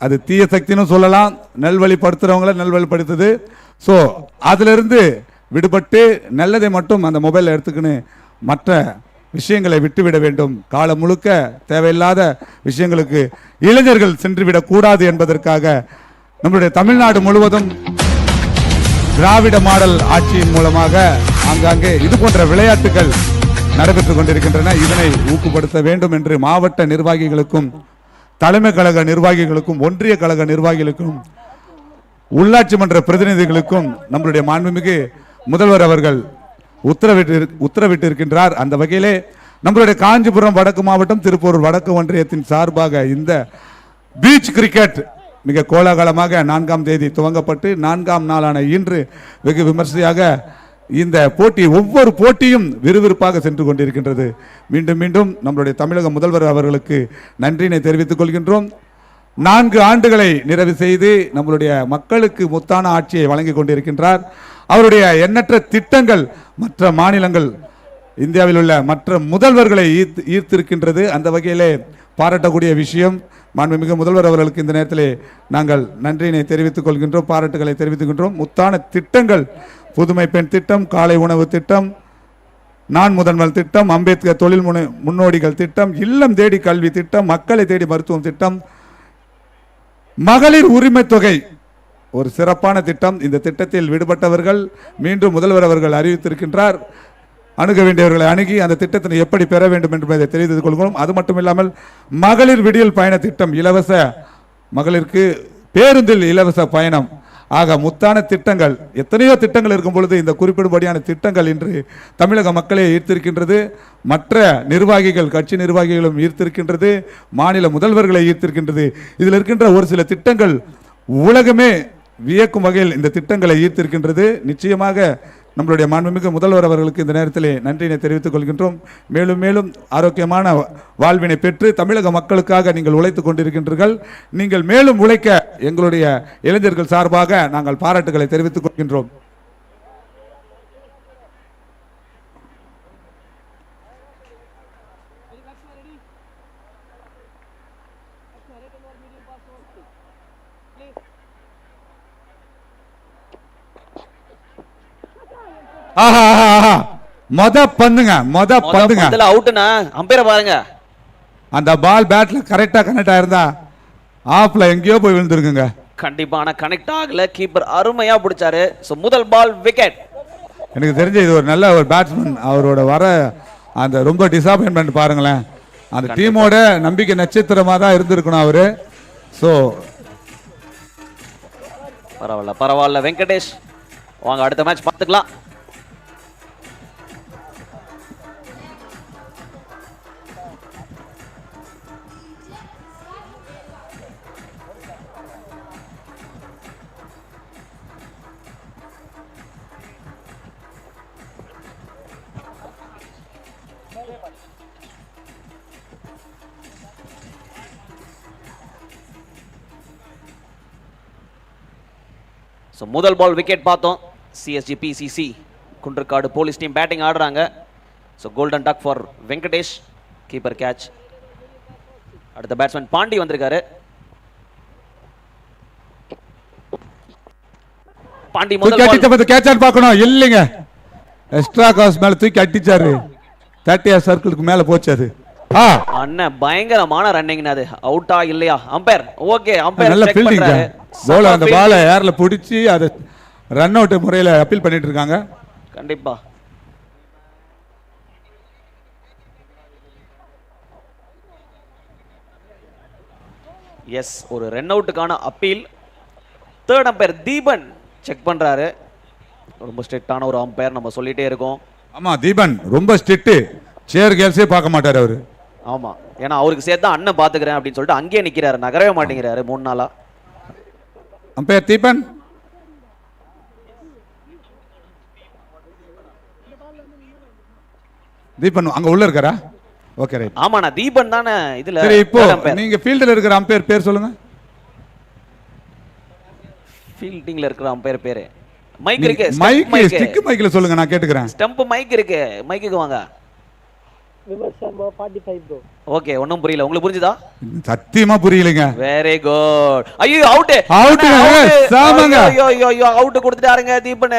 அது தீய சக்தின்னு சொல்லலாம், நல்வழிப்படுத்துறவங்களை நல்வழிப்படுத்துது. ஸோ அதிலிருந்து விடுபட்டு நல்லதை மட்டும் அந்த மொபைல் எடுத்துக்கின்னு மற்ற விஷயங்களை விட்டுவிட வேண்டும். காலம் முழுக்க தேவையில்லாத விஷயங்களுக்கு இளைஞர்கள் சென்றுவிடக் கூடாது என்பதற்காக நம்முடைய தமிழ்நாடு முழுவதும் திராவிட மாடல் ஆட்சியின் மூலமாக ஆங்காங்கே இது போன்ற விளையாட்டுகள் நடைபெற்றுக் கொண்டிருக்கின்றன. இதனை ஊக்கப்படுத்த வேண்டும் என்று மாவட்ட நிர்வாகிகளுக்கும், தலைமை கழக நிர்வாகிகளுக்கும், ஒன்றிய கழக நிர்வாகிகளுக்கும், உள்ளாட்சி மன்ற பிரதிநிதிகளுக்கும் நம்முடைய மாண்புமிகு முதல்வர் அவர்கள் உத்தரவிட்டு இருக்கின்றார். அந்த வகையிலே நம்மளுடைய காஞ்சிபுரம் வடக்கு மாவட்டம், திருப்பூர் வடக்கு ஒன்றியத்தின் சார்பாக இந்த பீச் கிரிக்கெட் மிக கோலாகலமாக 4ஆம் தேதி துவங்கப்பட்டு 4ஆம் நாளான இன்று வெகு விமர்சையாக இந்த போட்டி, ஒவ்வொரு போட்டியும் விறுவிறுப்பாக சென்று கொண்டிருக்கின்றது. மீண்டும் மீண்டும் நம்மளுடைய தமிழக முதல்வர் அவர்களுக்கு நன்றியினை தெரிவித்துக் கொள்கின்றோம். 4 ஆண்டுகளை நிறைவு செய்து நம்மளுடைய மக்களுக்கு முத்தான ஆட்சியை வழங்கி கொண்டிருக்கின்றார். அவருடைய எண்ணற்ற திட்டங்கள் மற்ற மாநிலங்கள், இந்தியாவில் உள்ள மற்ற முதல்வர்களை ஈர்த்திருக்கின்றது. அந்த வகையிலே பாராட்டக்கூடிய விஷயம். மாண்புமிகு முதல்வர் அவர்களுக்கு இந்த நேரத்திலே நாங்கள் நன்றியினை தெரிவித்துக் கொள்கின்றோம், பாராட்டுகளை தெரிவித்துக்கின்றோம். முத்தான திட்டங்கள், புதுமை பெண் திட்டம், காலை உணவு திட்டம், நான் முதல்வர் திட்டம், அம்பேத்கர் தொழில் முன்னோடிகள் திட்டம், இல்லம் தேடி கல்வி திட்டம், மக்களை தேடி மருத்துவம் திட்டம், மகளிர் உரிமை தொகை ஒரு சிறப்பான திட்டம். இந்த திட்டத்தில் விடுபட்டவர்கள் மீண்டும் முதல்வர் அவர்கள் அறிவித்திருக்கின்றார். அணுக வேண்டியவர்களை அணுகி அந்த திட்டத்தை எப்படி பெற வேண்டும் என்பதை தெரிவித்துக் கொள்கிறோம். அது மட்டும் இல்லாமல் மகளிர் விடியல் பயண திட்டம், இலவச மகளிருக்கு பேருந்தில் இலவச பயணம், ஆக முத்தான திட்டங்கள், எத்தனையோ திட்டங்கள் இருக்கும் பொழுது இந்த குறிப்பிடும்படியான திட்டங்கள் இன்று தமிழக மக்களை ஈர்த்திருக்கின்றது. மற்ற நிர்வாகிகள், கட்சி நிர்வாகிகளும் ஈர்த்திருக்கின்றது, மாநில முதல்வர்களை ஈர்த்திருக்கின்றது. இதில் இருக்கின்ற ஒரு சில திட்டங்கள் உலகமே வியக்கும் வகையில் இந்த திட்டங்களை ஈர்த்திருக்கின்றது. நிச்சயமாக நம்மளுடைய மாண்புமிகு முதல்வர் அவர்களுக்கு இந்த நேரத்திலே நன்றியினை தெரிவித்துக் கொள்கின்றோம். மேலும் மேலும் ஆரோக்கியமான வாழ்வினை பெற்று தமிழக மக்களுக்காக நீங்கள் உழைத்துக் கொண்டிருக்கின்றீர்கள். நீங்கள் மேலும் உழைக்க எங்களுடைய இளைஞர்கள் சார்பாக நாங்கள் பாராட்டுகளை தெரிவித்துக் கொள்கின்றோம். பந்துங்க அவுட்னா அம்பையர் பாருங்க, அந்த பால் பேட்ல கரெக்டா கனெக்ட் ஆயிருந்தா ஆஃப்ல எங்கேயோ போய் விழுந்துருக்குங்க. கண்டிப்பா, ஆனா கனெக்ட் ஆகல. கீப்பர் அருமையா பிடிச்சாரு. சோ முதல் பால் விக்கெட். எனக்கு தெரிஞ்ச இது ஒரு நல்ல ஒரு பேட்ஸ்மேன். அவரோட வர அந்த ரொம்ப டிசாப்பாயின்மெண்ட் பாருங்களேன். அந்த டீமோட நம்பிக்கை நட்சத்திரமா தான் இருந்திருக்கணும் அவரு. சோ பரவாயில்ல பரவாயில்ல வெங்கடேஷ், வாங்க அடுத்த மேட்ச் பார்த்துக்கலாம். ஸோ முதல் பால் விக்கெட் பார்த்தோம். CSG PCC குன்றக்காடு police team batting ஆடுறாங்க. So golden duck for Venkatesh, keeper catch. அடுத்த பேட்ஸ்மேன் பாண்டி வந்திருக்காரு. பாண்டி முதல் கேட்ச் பார்க்கணும் இல்லைங்க, எக்ஸ்ட்ரா காஸ் மேல தூக்கி அடிச்சாரு. 30 சர்க்கிளுக்கு மேல போச்சு அது. அண்ணன் பயங்கரமான ரன்னிங். அது அவுட்டா இல்லையா? அம்பையர் ஓகே, அம்பையர் நல்ல செக் ஃபீல்டிங். பண்றாரு. போல அந்த பாலை ஏர்ல பிடிச்சி அதை ரன் அவுட் முறையில் அப்பீல் பண்ணிட்டு இருக்காங்க. கண்டிப்பா எஸ், ஒரு ரன் அவுட்டுக்கான appeal. Third umpire Deepan check பண்றாரு. ரொம்ப ஸ்ட்ரிக்டான ஒரு அம்பையர், நம்ம சொல்லிட்டே இருக்கோம். ஆமா, தீபன் ரொம்ப ஸ்ட்ரிக்ட், சேர் கேர்ள்ஸே பார்க்க மாட்டார் அவரு. ஆமா, ஏன்னா அவருக்கு சேர்த்து தான் அண்ணன் பாத்துக்கிறேன் அப்படின்னு சொல்லிட்டு அங்கேயே நிக்கிறாரு, நகரவே மாட்டேங்கிறாரு 3 நாளா. அம்பையர் தீபன், தீபன் அங்க உள்ள இருக்காரா? Okay right. ஆமாண்ணா, தீபன் தானே இதுல. சரி, இப்போ third umpire. நீங்க ஃபீல்டில் இருக்கிற அம்பையர் பேர் சொல்லுங்க. ஃபீல்டிங்ல இருக்கிற அம்பையர் பேரு மைக் இருக்கு. மைக் ஸ்டிக் மைக்ல சொல்லுங்க, நான் கேட்டுக்கிறேன். ஸ்டம்ப் மைக் இருக்கு, மைக்குக்கு வாங்க. ஓகே, ஒண்ணும் புரியல, உங்களுக்கு புரிஞ்சுதா? சத்தியமா புரியலங்க. Very good. ஐயோ, அவுட் அவுட் சாமங்க. ஐயோ ஐயோ ஐயோ, அவுட் கொடுத்துட்டாருங்க தீபன்.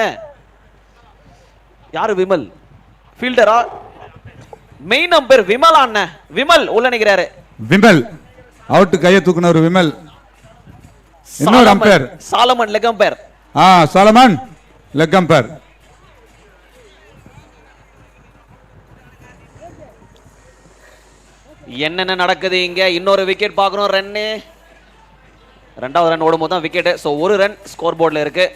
யாரு? விமல் ஃபீல்டரா? மெயின் அம்பையர் விமல் அண்ணன். விமல் உள்ள நிக்கிறாரு. விமல் அவுட், கையை தூக்குனவர் விமல். இன்னொரு umpire Solomon leg umpire. Solomon leg umpire. என்னென்ன நடக்குது இங்க? இன்னொரு விக்கெட் பார்க்கணும். ரன்னு, ரெண்டாவது ரன் ஓடும் போது தான் விக்கெட். ஸோ ஒரு ரன் ஸ்கோர் போர்டில் இருக்கு.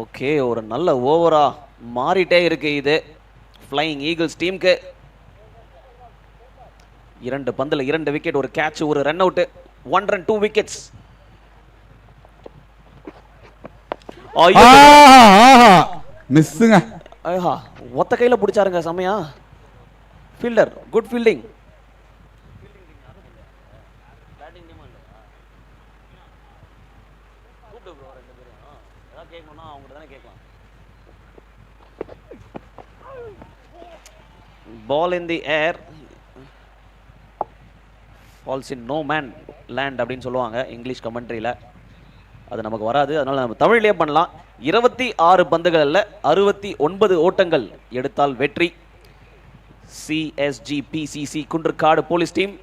ஓகே, ஒரு நல்ல ஓவரா மாறிட்டே இருக்கு இது ஃப்ளையிங் ஈகிள்ஸ் டீமுக்கு. 2 பந்துல 2 விக்கெட், ஒரு கேட்ச், ஒரு ரன் அவுட். 1 run 2 wickets. மிஸ்ஸுங்க. ஐயா, ஒத்த கையில பிடிச்சாருங்க, செமையா. Fielder good fielding. Ball in the air falls in no man land அப்படின்னு சொல்லுவாங்க இங்கிலீஷ் கமெண்ட்ரியில். அது நமக்கு வராது, அதனால நம்ம தமிழ்லேயே பண்ணலாம். 26 பந்துகளில் 69 ஓட்டங்கள் எடுத்தால் வெற்றி. CSG PCC Kundrakadu police team.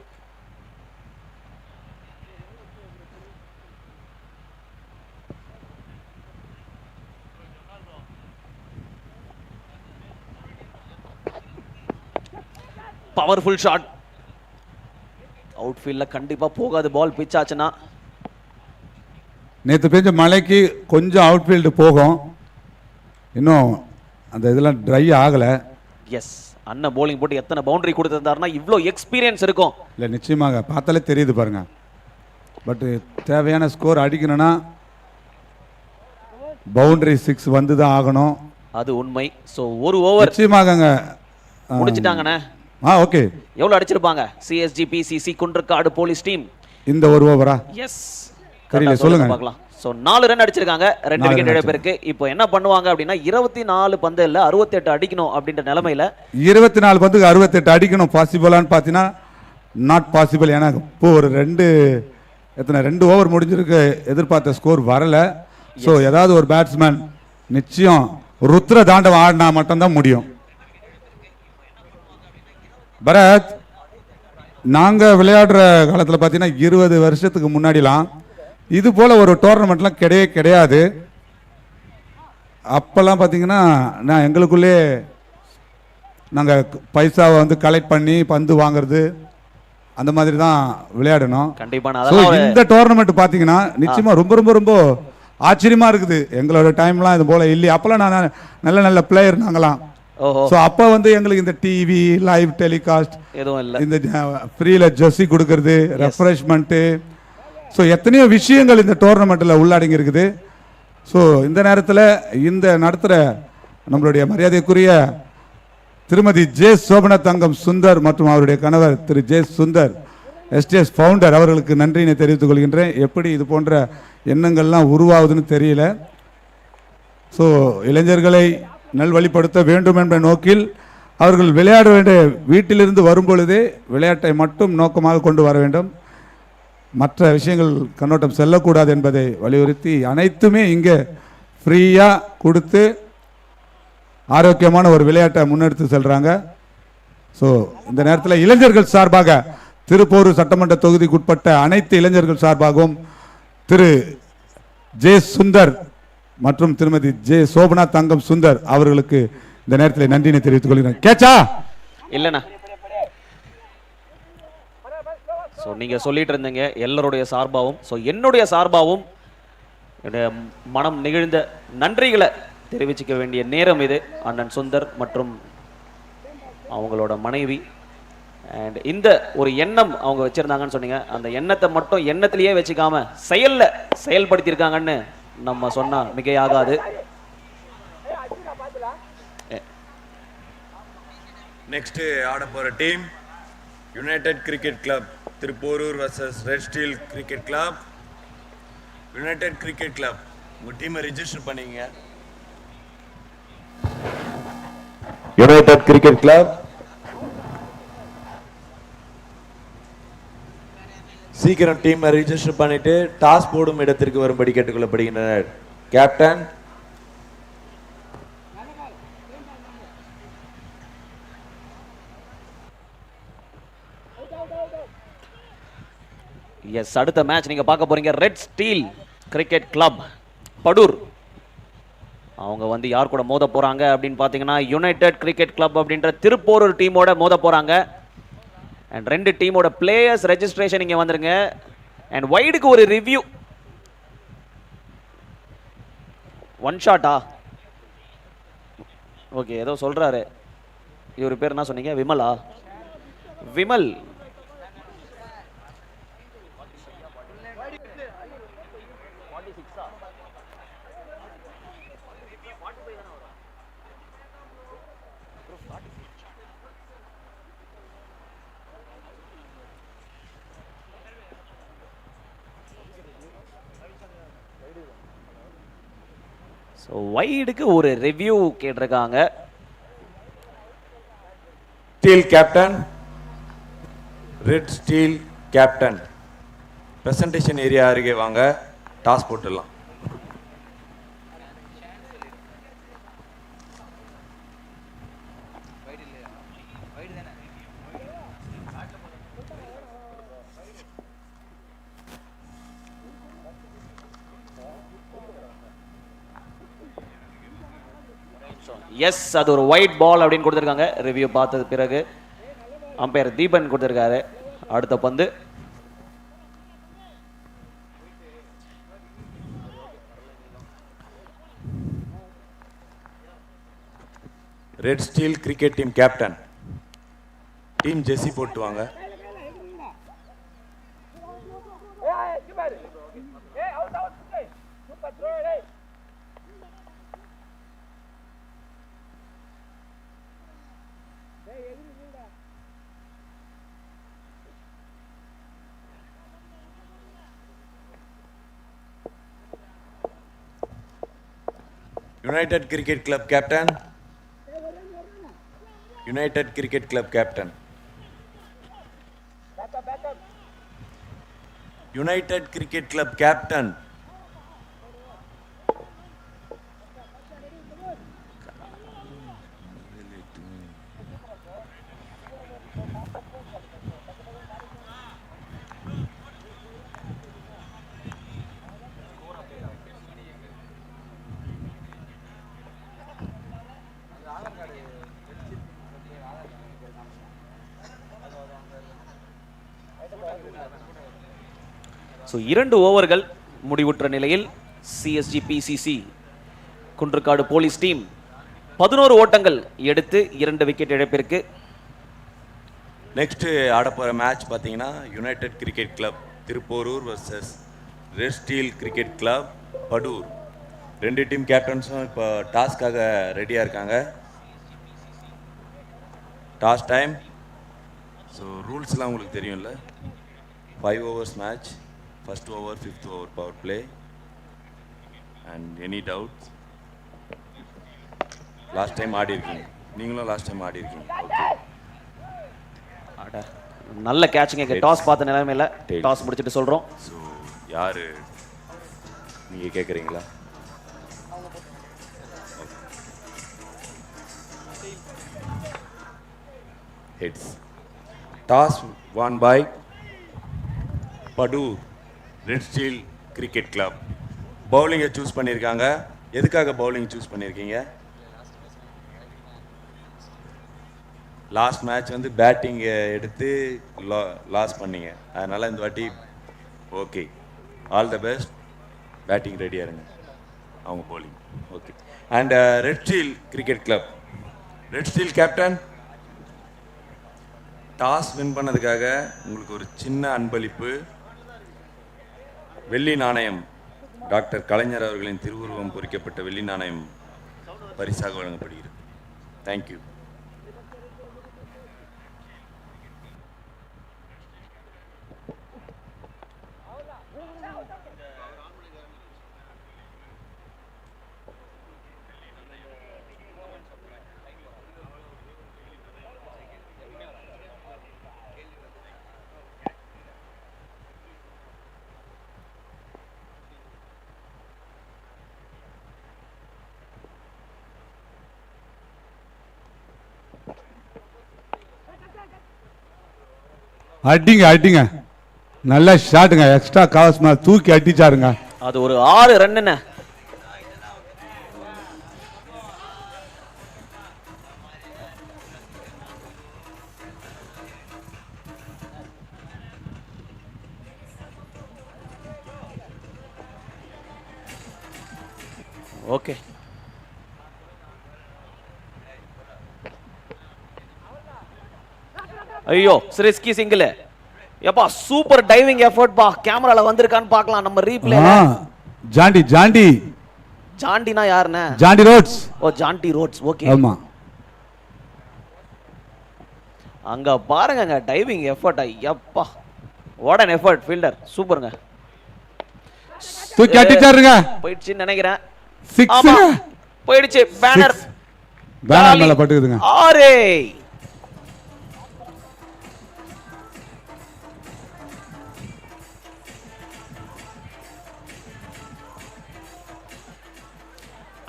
Powerful shot. அவுட்ஃபீல்ட்ல கண்டிப்பா போகாது பால், பிச் ஆச்சுன்னா. நேற்று பெஞ்ச மழைக்கு கொஞ்சம் அவுட்ஃபீல்டு போகும், இன்னும் அந்த இதெல்லாம் ட்ரை ஆகலை. எஸ், அண்ணன் போலிங் போட்டு எத்தனை பவுண்டரி கொடுத்திருந்தாருன்னா இவ்வளோ எக்ஸ்பீரியன்ஸ் இருக்கும். இல்லை, நிச்சயமாக பார்த்தாலே தெரியுது பாருங்க. பட்டு தேவையான ஸ்கோர் அடிக்கணும்னா பவுண்டரி 6 வந்து தான் ஆகணும். அது உண்மை. ஸோ ஒரு ஓவர் நிச்சயமாகங்க முடிச்சிட்டாங்கண்ணே. ஓகே, எவ்வளோ அடிச்சிருப்பாங்க CSG PCC Kundrakadu police team இந்த ஒரு ஓவரா? எஸ், தெரியல, சொல்லுங்க பார்க்கலாம். ஸோ 4 ரன் அடிச்சிருக்காங்க, 2 விக்கெட் இழப்பிற்கு. இப்போ என்ன பண்ணுவாங்க அப்படின்னா 24 பந்து இல்லை 68 அடிக்கணும் அப்படின்ற நிலைமையில. 24 பந்துக்கு 68 அடிக்கணும். பாசிபிளான்னு பார்த்தீங்கன்னா நாட் பாசிபிள். ஏன்னா இப்போ ஒரு 2 ஓவர் முடிஞ்சிருக்கு, எதிர்பார்த்த ஸ்கோர் வரல. ஸோ ஏதாவது ஒரு பேட்ஸ்மேன் நிச்சயம் ருத்ர தாண்டவம் ஆடினா மட்டும்தான் முடியும். பரத், நாங்கள் விளையாடுற காலத்தில் பார்த்தீங்கன்னா 20 வருஷத்துக்கு முன்னாடிலாம் இது போல் ஒரு டோர்னமெண்ட்லாம் கிடையாது. அப்போல்லாம் பார்த்தீங்கன்னா நான் எங்களுக்குள்ளே நாங்கள் பைசாவை வந்து கலெக்ட் பண்ணி பந்து வாங்குறது அந்த மாதிரி தான் விளையாடணும். கண்டிப்பாக இந்த டோர்னமெண்ட் பார்த்தீங்கன்னா நிச்சயமாக ரொம்ப ரொம்ப ரொம்ப ஆச்சரியமாக இருக்குது. எங்களோட டைம்லாம் இது போல் இல்லையே. அப்போல்லாம் நான் நல்ல பிளேயர் நாங்களாம். ஸோ அப்போ வந்து எங்களுக்கு இந்த டிவி லைவ் டெலிகாஸ்ட் எதுவும் இல்லை, இந்த ஃப்ரீயில் ஜெர்சி கொடுக்கறது, ரெஃப்ரெஷ்மெண்ட்டு, ஸோ எத்தனையோ விஷயங்கள் இந்த டோர்னமெண்ட்டில் உள்ளடங்கி இருக்குது. ஸோ இந்த நேரத்தில் இந்த நடத்துகிற நம்மளுடைய மரியாதைக்குரிய திருமதி ஜே சோபனத்தங்கம் சுந்தர் மற்றும் அவருடைய கணவர் திரு ஜே சுந்தர் STS ஃபவுண்டர் அவர்களுக்கு நன்றியினை தெரிவித்துக் கொள்கின்றேன். எப்படி இது போன்ற எண்ணங்கள்லாம் உருவாகுதுன்னு தெரியல. ஸோ இளைஞர்களை நல்வழிப்படுத்த வேண்டும் என்ற நோக்கில் அவர்கள் விளையாட வேண்டிய வீட்டிலிருந்து வரும்பொழுதே விளையாட்டை மட்டும் நோக்கமாக கொண்டு வர வேண்டும், மற்ற விஷயங்கள் கண்ணோட்டம் செல்லக்கூடாது என்பதை வலியுறுத்தி அனைத்துமே இங்கே ஃப்ரீயாக கொடுத்து ஆரோக்கியமான ஒரு விளையாட்டை முன்னெடுத்து செல்றாங்க. ஸோ இந்த நேரத்தில் இளைஞர்கள் சார்பாக திருப்போரூர் சட்டமன்ற தொகுதிக்குட்பட்ட அனைத்து இளைஞர்கள் சார்பாகவும் திரு ஜே சுந்தர் மற்றும் திருமதி ஜே சோபனா தங்கம் சுந்தர் அவர்களுக்கு இந்த நேரத்தில் நன்றினை தெரிவித்துக் கொள்கிறேன். கேச்சா இல்லைண்ணா. ஸோ நீங்கள் சொல்லிட்டு இருந்தீங்க எல்லாருடைய சார்பாகவும், ஸோ என்னுடைய சார்பாகவும் என்னுடைய மனம் நெகிழ்ந்த நன்றிகளை தெரிவிச்சுக்க வேண்டிய நேரம் இது. அண்ணன் சுந்தர் மற்றும் அவங்களோட மனைவி அண்ட் இந்த ஒரு எண்ணம் அவங்க வச்சுருந்தாங்கன்னு சொன்னீங்க. அந்த எண்ணத்தை மட்டும் எண்ணத்திலேயே வச்சுக்காம செயல்படுத்தியிருக்காங்கன்னு நம்ம சொன்னால் மிகையாகாது. நெக்ஸ்ட் ஆட போற team United cricket club Thiruporur versus red steel cricket club. United cricket club உங்க டீமை ரெஜிஸ்டர் பண்ணீங்க. யுனைடெட் கிரிக்கெட் கிளப் சீக்கிரம் டீமை ரெஜிஸ்டர் பண்ணிட்டு டாஸ் போடும் இடத்திற்கு வரும்படி கேட்டுக்கொள்ளப்படுகின்றனர். கேப்டன் எஸ், அடுத்த மேட்ச் நீங்க பார்க்க போறீங்க red steel cricket club Padur. அவங்க வந்து யார் கூட மோத போறாங்க அப்படின்னு பார்த்தீங்கன்னா யுனைடெட் கிரிக்கெட் கிளப் அப்படின்ற திருப்போரூர் டீமோட மோத போறாங்க. அண்ட் ரெண்டு டீமோட பிளேயர்ஸ் ரெஜிஸ்ட்ரேஷன் இங்கே வந்துருங்க. அண்ட் வைடுக்கு ஒரு ரிவ்யூ. ஒன் ஷாட்டா? ஓகே, ஏதோ சொல்றாரு. இவர் பேர் என்ன சொன்னீங்க? விமலா? விமல். ஸோ வைடுக்கு ஒரு ரிவ்யூ கேட்டிருக்காங்க. Steel captain, red steel captain presentation area அருகே வாங்க, டாஸ் போட்டுடலாம். எஸ், அது ஒரு ஒயிட் பால் அப்படின்னு கொடுத்துருக்காங்க. ரிவ்யூ பார்த்தது பிறகு அம்பையர் தீபன் கொடுத்துருக்காரு. அடுத்த பந்து red steel cricket team captain team Jersey போட்டு வாங்க. United Cricket Club captain. United Cricket Club captain. United Cricket Club captain. So 2 ஓவர்கள் முடிவுற்ற நிலையில் சிஎஸ்ஜி பிசிசி குன்றக்காடு போலீஸ் டீம் 11 ஓட்டங்கள் எடுத்து 2 விக்கெட் இழப்பிற்கு. நெக்ஸ்ட் ஆட போகிற மேட்ச் பார்த்தீங்கன்னா united cricket club Thiruporur versus red steel cricket club Padur. 2 team கேப்டன்ஸும் இப்போ டாஸ்க்காக ரெடியாக இருக்காங்க. Toss time. ஸோ ரூல்ஸ்லாம் உங்களுக்கு தெரியும்ல. 5 overs match. First over, 5th over power play. And any doubts? Last time ஆடி இருக்கீங்க. நீங்களும் லாஸ்ட் டைம் ஆடி இருக்கீங்க. ஓகே. நல்ல கேட்சிங்க. டாஸ் பார்த்த நிலைமையில டாஸ் முடிச்சிட்டு சொல்றோம். ஸோ யாரு நீங்க கேட்குறீங்களா? heads. Toss won by Padu Red Steel Cricket Club. பவுலிங்கை சூஸ் பண்ணியிருக்காங்க. எதுக்காக பவுலிங் சூஸ் பண்ணியிருக்கீங்க? லாஸ்ட் மேட்ச் வந்து பேட்டிங் எடுத்து லாஸ் பண்ணீங்க, அதனால் இந்த வாட்டி okay, all the best. Batting ரெடியாக இருங்க, அவங்க bowling okay. And red steel cricket club, red steel captain, toss win பண்ணதுக்காக உங்களுக்கு ஒரு சின்ன அன்பளிப்பு. வெள்ளி நாணயம், டாக்டர் கலைஞர் அவர்களின் திருவுருவம் பொறிக்கப்பட்ட வெள்ளி நாணயம் பரிசாக வழங்கப்படுகிறது. தேங்க்யூ. அடிங்க அடிங்க, நல்ல ஷாட்டுங்க, எக்ஸ்ட்ரா காசு மேல தூக்கி அடிச்சாருங்க. அது ஒரு 6 ரன்னுண்ணே. ஓகே, ஐயோ ரிஸ்கி சிங்கிள். எப்பா சூப்பர் டைவிங் எஃபர்ட் பா. கேமரால வந்திருக்கான்னு பார்க்கலாம் நம்ம ரீப்ளே. ஜாண்டி ஜாண்டி ஜாண்டினா யாருண்ணே? ஜாண்டி ரோட்ஸ். ஓ ஜாண்டி ரோட்ஸ், ஓகே. ஆமா, அங்க பாருங்க diving effort. Ayyappa what an effort fielder, சூப்பருங்க. தூக்கி அடிச்சாருங்க. போயிடுச்சுன்னு நினைக்கிறேன். 6 போயிடுச்சு. பேனர் பேனர் மேல பட்டுக்குதுங்க. 6.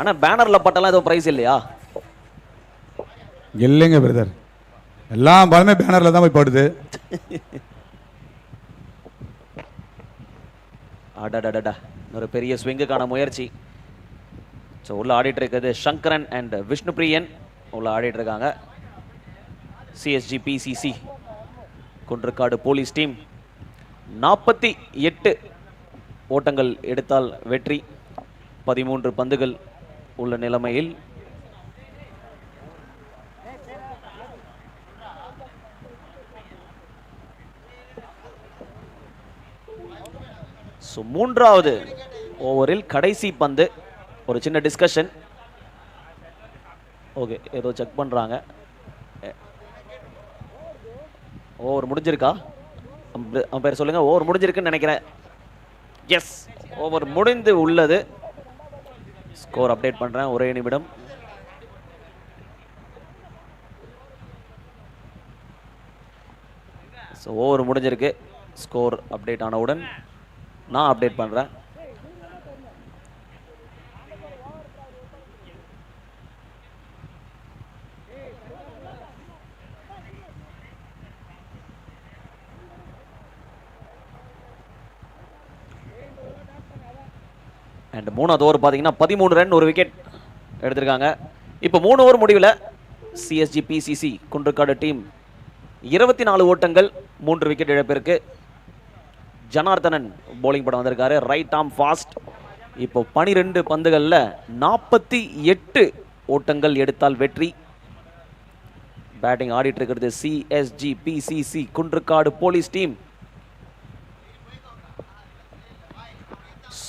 ஆனா பேனர்ல பட்டலாம் எதுவும் பிரைஸ் இல்லையா? இல்லைங்க பிரதர், எல்லாம் பாருமே பேனர்ல தான் போய் படுது. அடடடடா, ஒரு பெரிய ஸ்விங்குக்கான முயற்சி. ஸோ உள்ள ஆடிட்டு இருக்கிறது சங்கரன் அண்ட் விஷ்ணுபிரியன் உள்ள ஆடிட்டு இருக்காங்க. சிஎஸ்ஜி பிசிசி குன்றக்காடு போலீஸ் டீம் 48 ஓட்டங்கள் எடுத்தால் வெற்றி. 13 பந்துகள் உள்ள நிலைமையில் மூன்றாவது ஓவரில் கடைசி பந்து. ஒரு சின்ன டிஸ்கஷன். ஓகே, ஏதோ செக் பண்றாங்க. ஓவர் முடிஞ்சிருக்கா? அவன் பேர் சொல்லுங்க. ஓவர் முடிஞ்சிருக்குன்னு நினைக்கிறேன். எஸ், ஓவர் முடிந்து உள்ளது. ஸ்கோர் அப்டேட் பண்றேன், ஒரே நிமிடம். ஸோ ஓவர் முடிஞ்சிருக்கு. ஸ்கோர் அப்டேட் ஆனவுடன் நான் அப்டேட் பண்றேன். அண்ட் மூணாவது ஓவர் பார்த்தீங்கன்னா 13 ரன், ஒரு விக்கெட் எடுத்திருக்காங்க. இப்போ 3 ஓவர் முடிவில் சிஎஸ்ஜி பிசிசி குன்றக்காடு டீம் 24 ஓட்டங்கள், 3 விக்கெட் இழப்பிற்கு. ஜனார்தனன் போலிங் படம் வந்திருக்காரு, ரைட் ஆர்ம் ஃபாஸ்ட். இப்போ 12 பந்துகளில் 48 ஓட்டங்கள் எடுத்தால் வெற்றி. பேட்டிங் ஆடிட்டு இருக்கிறது CSG PCC குன்றக்காடு police team.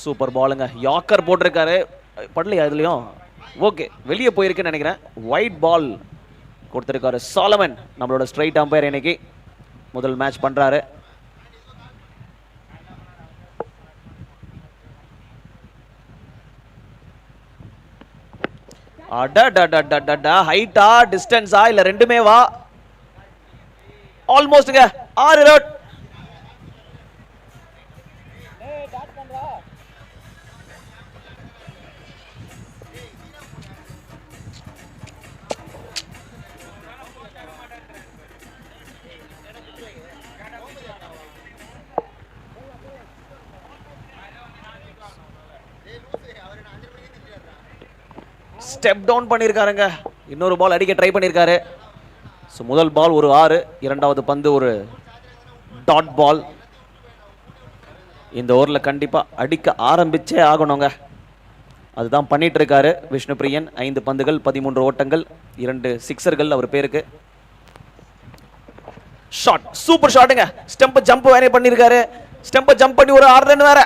Super பாலுங்க, யாக்கர் போட்டிருக்காரு. படலையா இதுலயும்? ஓகே, வெளியே போயிருக்குன்னு நினைக்கிறேன். ஒயிட் பால் கொடுத்திருக்காரு சாலமன், நம்மளோட ஸ்ட்ரைட் அம்பையர். இன்னைக்கு முதல் மேட்ச் பண்றாரு. ஹைட்டா டிஸ்டன்ஸா இல்ல ரெண்டுமே வா? ஆல்மோஸ்ட்ங்க 6 ரன். ஸ்டெப் டவுன் பண்ணியிருக்காருங்க. இன்னொரு பால் அடிக்க ட்ரை பண்ணியிருக்காரு. ஸோ முதல் பால் ஒரு 6, இரண்டாவது பந்து ஒரு டாட் பால். இந்த ஓவரில் கண்டிப்பாக அடிக்க ஆரம்பிச்சே ஆகணுங்க. அதுதான் பண்ணிட்டு இருக்காரு விஷ்ணுபிரியன். 5 பந்துகள் 13 ஓட்டங்கள் 2 சிக்ஸர்கள் அவர் பேருக்கு. ஷாட், சூப்பர் ஷாட்டுங்க. ஸ்டெம்ப் ஜம்ப் வேற பண்ணியிருக்காரு. ஸ்டெம்ப் ஜம்ப் பண்ணி ஒரு 6 ரன் வேற.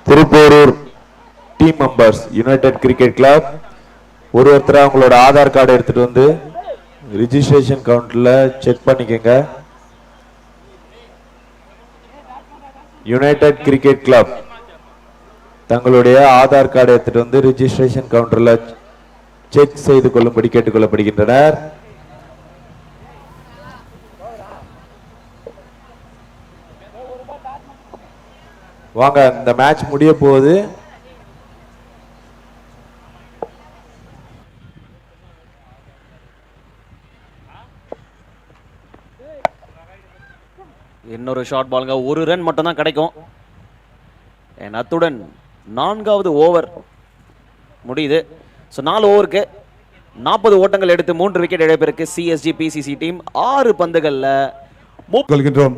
Thiruporur team members United cricket club ஒருத்தர் அவங்களோட ஆதார் கார்டு எடுத்துட்டு வந்து ரிஜிஸ்ட்ரேஷன் கவுண்டர்ல செக் பண்ணிக்கங்க. யுனைடெட் கிரிக்கெட் கிளப் தங்களுடைய ஆதார் கார்டு எடுத்துட்டு வந்து ரிஜிஸ்ட்ரேஷன் கவுண்டர்ல செக் செய்து கொள்ளும்படி கேட்டுக்கொள்ளப்படுகின்றனர். வாங்க, இந்த மேட்ச் முடிய போகுது. இன்னொரு ஷார்ட் பாலுங்க. ஒரு ரன் மட்டும் தான் கிடைக்கும். அத்துடன் 4வது ஓவர் முடியுது. ஸோ 4 ஓவருக்கு 40 ஓட்டங்கள் எடுத்து 3 விக்கெட் இழப்பிற்கு சிஎஸ்ஜி பிசிசி டீம் 6 பந்துகள்ல கொள்கின்றோம்.